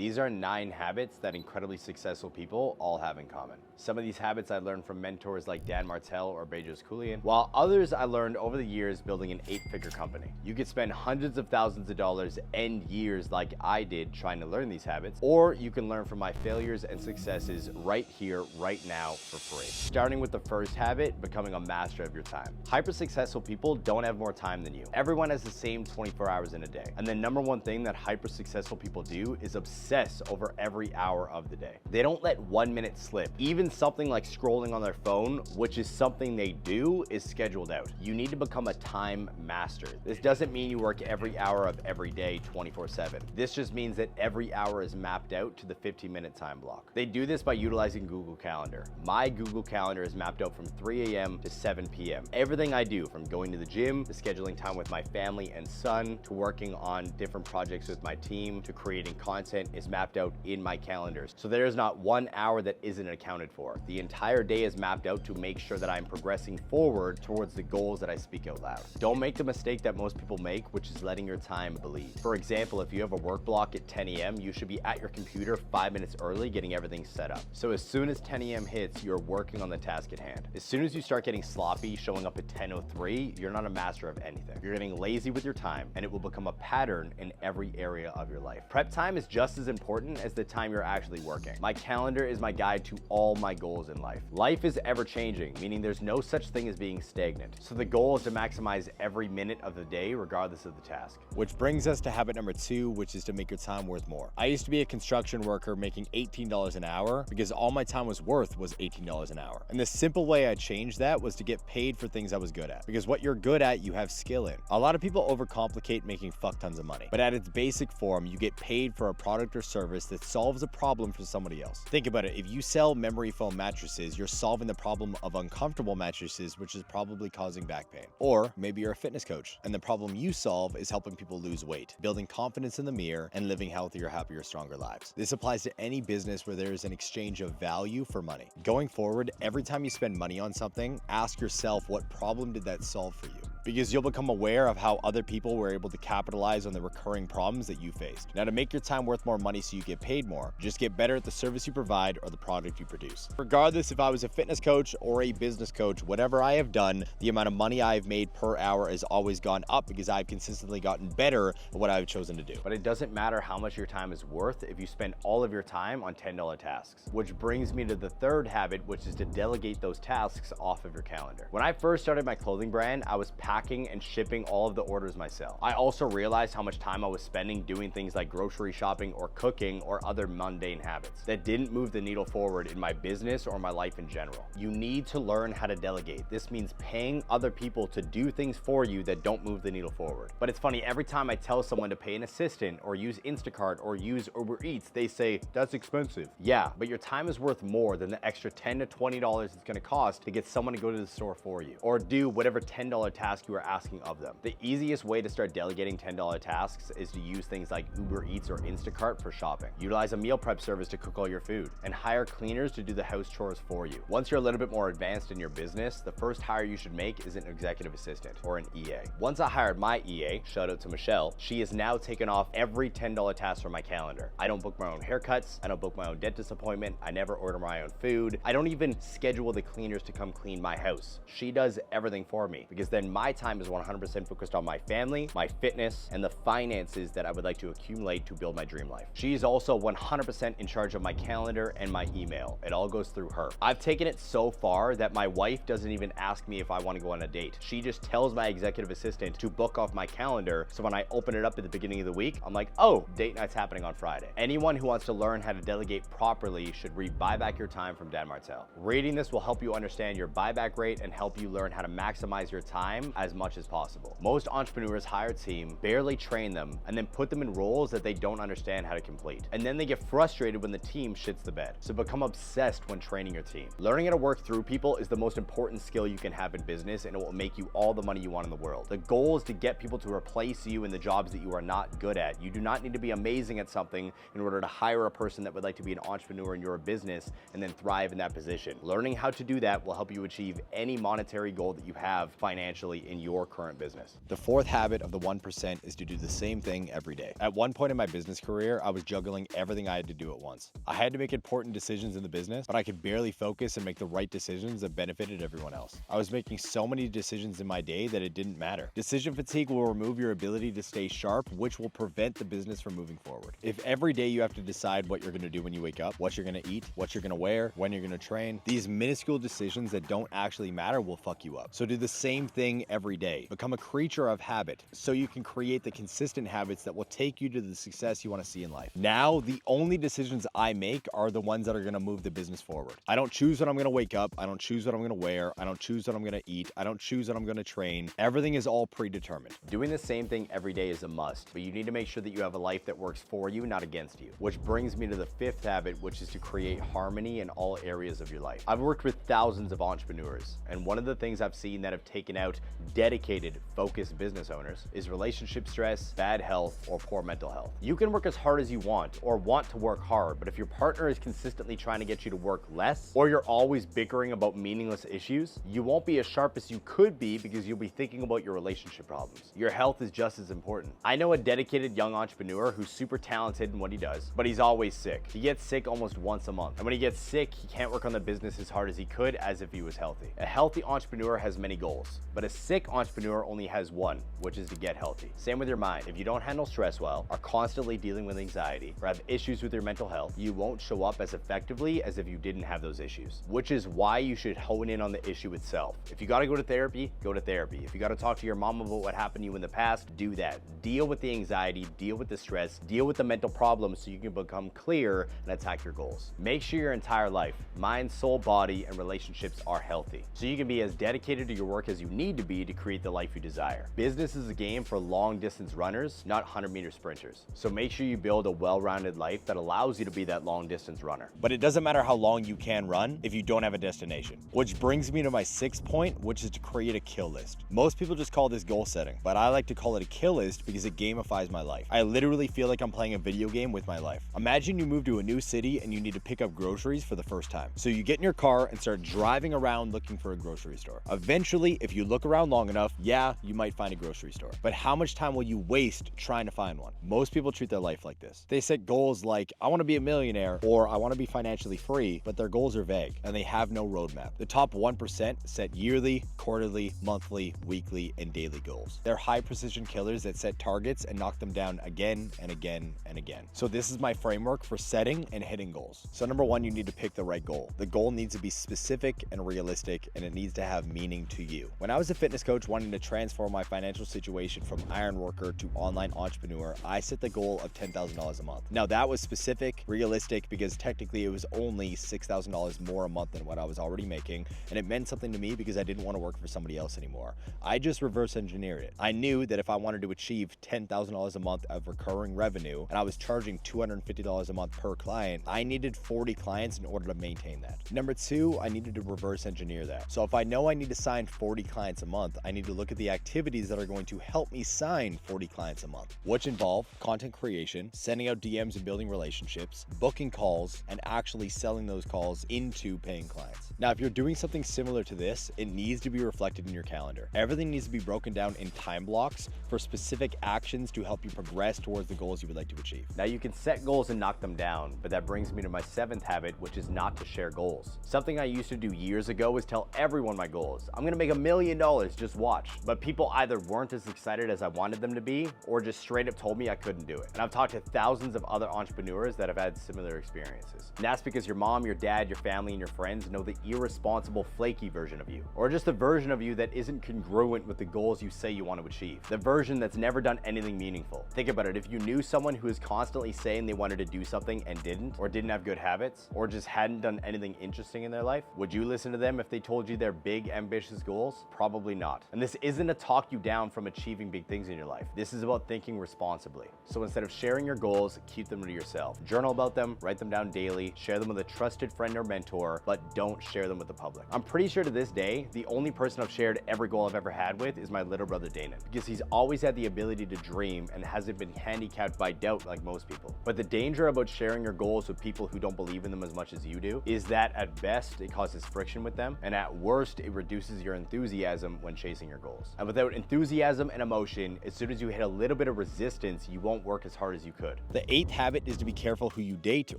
These are 9 habits that incredibly successful people all have in common. Some of these habits I learned from mentors like Dan Martell or Bejos Kulian, while others I learned over the years building an 8-figure company. You could spend hundreds of thousands of dollars and years like I did trying to learn these habits, or you can learn from my failures and successes right here, right now for free. Starting with the first habit, becoming a master of your time. Hyper successful people don't have more time than you. Everyone has the same 24 hours in a day. And the number one thing that hyper successful people do is obsess over every hour of the day. They don't let 1 minute slip. Even something like scrolling on their phone, which is something they do, is scheduled out. You need to become a time master. This doesn't mean you work every hour of every day 24/7. This just means that every hour is mapped out to the 15-minute time block. They do this by utilizing Google Calendar. My Google Calendar is mapped out from 3 a.m. to 7 p.m. Everything I do, from going to the gym, to scheduling time with my family and son, to working on different projects with my team, to creating content, is mapped out in my calendars. So there is not 1 hour that isn't accounted for. The entire day is mapped out to make sure that I'm progressing forward towards the goals that I speak out loud. Don't make the mistake that most people make, which is letting your time bleed. For example, if you have a work block at 10 a.m., you should be at your computer 5 minutes early getting everything set up. So as soon as 10 a.m. hits, you're working on the task at hand. As soon as you start getting sloppy, showing up at 10:03, you're not a master of anything. You're getting lazy with your time, and it will become a pattern in every area of your life. Prep time is just as important as the time you're actually working. My calendar is my guide to all my goals in life. Life is ever changing, meaning there's no such thing as being stagnant. So the goal is to maximize every minute of the day, regardless of the task. Which brings us to habit number 2, which is to make your time worth more. I used to be a construction worker making $18 an hour because all my time was worth was $18 an hour. And the simple way I changed that was to get paid for things I was good at. Because what you're good at, you have skill in. A lot of people overcomplicate making fuck tons of money, but at its basic form, you get paid for a product or service that solves a problem for somebody else. Think about it. If you sell memory foam mattresses, you're solving the problem of uncomfortable mattresses, which is probably causing back pain. Or maybe you're a fitness coach, and the problem you solve is helping people lose weight, building confidence in the mirror, and living healthier, happier, stronger lives. This applies to any business where there is an exchange of value for money. Going forward, every time you spend money on something, ask yourself, what problem did that solve for you? Because you'll become aware of how other people were able to capitalize on the recurring problems that you faced. Now, to make your time worth more money so you get paid more, just get better at the service you provide or the product you produce. Regardless if I was a fitness coach or a business coach, whatever I have done, the amount of money I've made per hour has always gone up because I've consistently gotten better at what I've chosen to do. But it doesn't matter how much your time is worth if you spend all of your time on $10 tasks. Which brings me to the third habit, which is to delegate those tasks off of your calendar. When I first started my clothing brand, I was packing and shipping all of the orders myself. I also realized how much time I was spending doing things like grocery shopping or cooking or other mundane habits that didn't move the needle forward in my business or my life in general. You need to learn how to delegate. This means paying other people to do things for you that don't move the needle forward. But it's funny, every time I tell someone to pay an assistant or use Instacart or use Uber Eats, they say, that's expensive. Yeah, but your time is worth more than the extra $10 to $20 it's gonna cost to get someone to go to the store for you or do whatever $10 task you are asking of them. The easiest way to start delegating $10 tasks is to use things like Uber Eats or Instacart for shopping. Utilize a meal prep service to cook all your food and hire cleaners to do the house chores for you. Once you're a little bit more advanced in your business, the first hire you should make is an executive assistant or an EA. Once I hired my EA, shout out to Michelle, she has now taken off every $10 task from my calendar. I don't book my own haircuts. I don't book my own dentist appointment. I never order my own food. I don't even schedule the cleaners to come clean my house. She does everything for me because then my time is 100% focused on my family, my fitness, and the finances that I would like to accumulate to build my dream life. She's also 100% in charge of my calendar and my email. It all goes through her. I've taken it so far that my wife doesn't even ask me if I want to go on a date. She just tells my executive assistant to book off my calendar, so when I open it up at the beginning of the week, I'm like, oh, date night's happening on Friday. Anyone who wants to learn how to delegate properly should read Buy Back Your Time from Dan Martell. Reading this will help you understand your buyback rate and help you learn how to maximize your time as much as possible. Most entrepreneurs hire a team, barely train them, and then put them in roles that they don't understand how to complete. And then they get frustrated when the team shits the bed. So become obsessed when training your team. Learning how to work through people is the most important skill you can have in business, and it will make you all the money you want in the world. The goal is to get people to replace you in the jobs that you are not good at. You do not need to be amazing at something in order to hire a person that would like to be an entrepreneur in your business and then thrive in that position. Learning how to do that will help you achieve any monetary goal that you have financially in your current business. The fourth habit of the 1% is to do the same thing every day. At one point in my business career, I was juggling everything I had to do at once. I had to make important decisions in the business, but I could barely focus and make the right decisions that benefited everyone else. I was making so many decisions in my day that it didn't matter. Decision fatigue will remove your ability to stay sharp, which will prevent the business from moving forward. If every day you have to decide what you're going to do when you wake up, what you're going to eat, what you're going to wear, when you're going to train, these minuscule decisions that don't actually matter will fuck you up. So do the same thing every day. Become a creature of habit so you can create the consistent habits that will take you to the success you want to see in life. Now, the only decisions I make are the ones that are going to move the business forward. I don't choose when I'm going to wake up. I don't choose what I'm going to wear. I don't choose what I'm going to eat. I don't choose what I'm going to train. Everything is all predetermined. Doing the same thing every day is a must, but you need to make sure that you have a life that works for you, not against you. Which brings me to the fifth habit, which is to create harmony in all areas of your life. I've worked with thousands of entrepreneurs, and one of the things I've seen that have taken out dedicated, focused business owners is relationship stress, bad health, or poor mental health. You can work as hard as you want or want to work hard, but if your partner is consistently trying to get you to work less, or you're always bickering about meaningless issues, you won't be as sharp as you could be because you'll be thinking about your relationship problems. Your health is just as important. I know a dedicated young entrepreneur who's super talented in what he does, but he's always sick. He gets sick almost once a month. And when he gets sick, he can't work on the business as hard as he could as if he was healthy. A healthy entrepreneur has many goals, but a sick entrepreneur only has one, which is to get healthy. Same with your mind. If you don't handle stress well, are constantly dealing with anxiety, or have issues with your mental health, you won't show up as effectively as if you didn't have those issues, which is why you should hone in on the issue itself. If you gotta go to therapy, go to therapy. If you gotta talk to your mom about what happened to you in the past, do that. Deal with the anxiety, deal with the stress, deal with the mental problems so you can become clear and attack your goals. Make sure your entire life, mind, soul, body, and relationships are healthy, so you can be as dedicated to your work as you need to be to create the life you desire. Business is a game for long distance runners, not 100-meter sprinters. So make sure you build a well-rounded life that allows you to be that long distance runner. But it doesn't matter how long you can run if you don't have a destination. Which brings me to my sixth point, which is to create a kill list. Most people just call this goal setting, but I like to call it a kill list because it gamifies my life. I literally feel like I'm playing a video game with my life. Imagine you move to a new city and you need to pick up groceries for the first time. So you get in your car and start driving around looking for a grocery store. Eventually, if you look around long enough, yeah, you might find a grocery store. But how much time will you waste trying to find one? Most people treat their life like this. They set goals like, I want to be a millionaire, or I want to be financially free, but their goals are vague and they have no roadmap. The top 1% set yearly, quarterly, monthly, weekly, and daily goals. They're high precision killers that set targets and knock them down again and again and again. So this is my framework for setting and hitting goals. So number one, you need to pick the right goal. The goal needs to be specific and realistic, and it needs to have meaning to you. When I was a fitness coach wanting to transform my financial situation from iron worker to online entrepreneur, I set the goal of $10,000 a month. Now that was specific, realistic, because technically it was only $6,000 more a month than what I was already making, and it meant something to me because I didn't want to work for somebody else anymore. I just reverse engineered it. I knew that if I wanted to achieve $10,000 a month of recurring revenue, and I was charging $250 a month per client, I needed 40 clients in order to maintain that. Number two, I needed to reverse engineer that. So if I know I need to sign 40 clients a month, I need to look at the activities that are going to help me sign 40 clients a month, which involve content creation, sending out DMs and building relationships, booking calls, and actually selling those calls into paying clients. Now, if you're doing something similar to this, it needs to be reflected in your calendar. Everything needs to be broken down in time blocks for specific actions to help you progress towards the goals you would like to achieve. Now, you can set goals and knock them down, but that brings me to my seventh habit, which is not to share goals. Something I used to do years ago was tell everyone my goals. I'm gonna make $1 million, just watch. But people either weren't as excited as I wanted them to be, or just straight up told me I couldn't do it. And I've talked to thousands of other entrepreneurs that have had similar experiences. And that's because your mom, your dad, your family, and your friends know the irresponsible, flaky version of you, or just the version of you that isn't congruent with the goals you say you want to achieve. The version that's never done anything meaningful. Think about it. If you knew someone who is constantly saying they wanted to do something and didn't, or didn't have good habits, or just hadn't done anything interesting in their life, would you listen to them if they told you their big, ambitious goals? Probably not. And this isn't to talk you down from achieving big things in your life. This is about thinking responsibly. So instead of sharing your goals, keep them to yourself. Journal about them, write them down daily, share them with a trusted friend or mentor, but don't share them with the public. I'm pretty sure to this day, the only person I've shared every goal I've ever had with is my little brother Dana, because he's always had the ability to dream and hasn't been handicapped by doubt like most people. But the danger about sharing your goals with people who don't believe in them as much as you do is that at best, it causes friction with them, and at worst, it reduces your enthusiasm when when chasing your goals. And without enthusiasm and emotion, as soon as you hit a little bit of resistance, you won't work as hard as you could. The 8th habit is to be careful who you date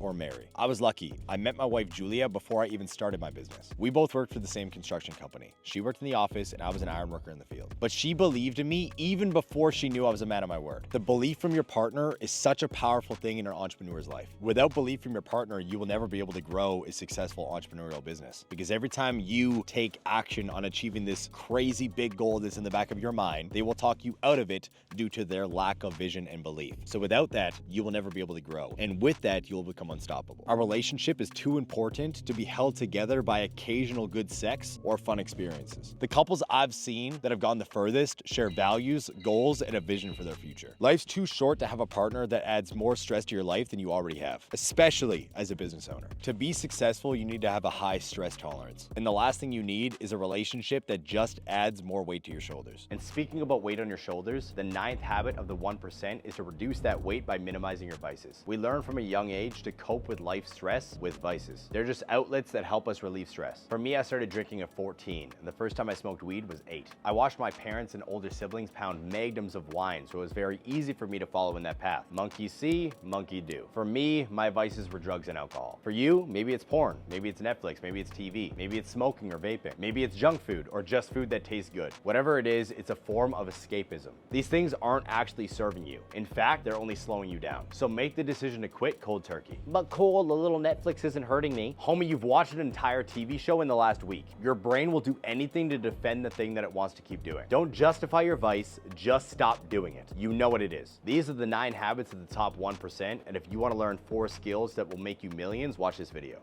or marry. I was lucky. I met my wife Julia before I even started my business. We both worked for the same construction company. She worked in the office and I was an iron worker in the field. But she believed in me even before she knew I was a man of my word. The belief from your partner is such a powerful thing in an entrepreneur's life. Without belief from your partner, you will never be able to grow a successful entrepreneurial business. Because every time you take action on achieving this crazy big goal that's in the back of your mind, they will talk you out of it due to their lack of vision and belief. So without that, you will never be able to grow. And with that, you will become unstoppable. Our relationship is too important to be held together by occasional good sex or fun experiences. The couples I've seen that have gone the furthest share values, goals, and a vision for their future. Life's too short to have a partner that adds more stress to your life than you already have, especially as a business owner. To be successful, you need to have a high stress tolerance. And the last thing you need is a relationship that just adds more weight to your shoulders. And speaking about weight on your shoulders, the 9th habit of the 1% is to reduce that weight by minimizing your vices. We learn from a young age to cope with life stress with vices. They're just outlets that help us relieve stress. For me, I started drinking at 14, and the first time I smoked weed was 8. I watched my parents and older siblings pound magnums of wine, so it was very easy for me to follow in that path. Monkey see, monkey do. For me, my vices were drugs and alcohol. For you, maybe it's porn, maybe it's Netflix, maybe it's TV, maybe it's smoking or vaping, maybe it's junk food or just food that tastes good. Whatever it is, it's a form of escapism. These things aren't actually serving you. In fact, they're only slowing you down. So make the decision to quit cold turkey. But Cole, the little Netflix isn't hurting me. Homie, you've watched an entire TV show in the last week. Your brain will do anything to defend the thing that it wants to keep doing. Don't justify your vice, just stop doing it. You know what it is. These are the 9 habits of the top 1%, and if you want to learn 4 skills that will make you millions, watch this video.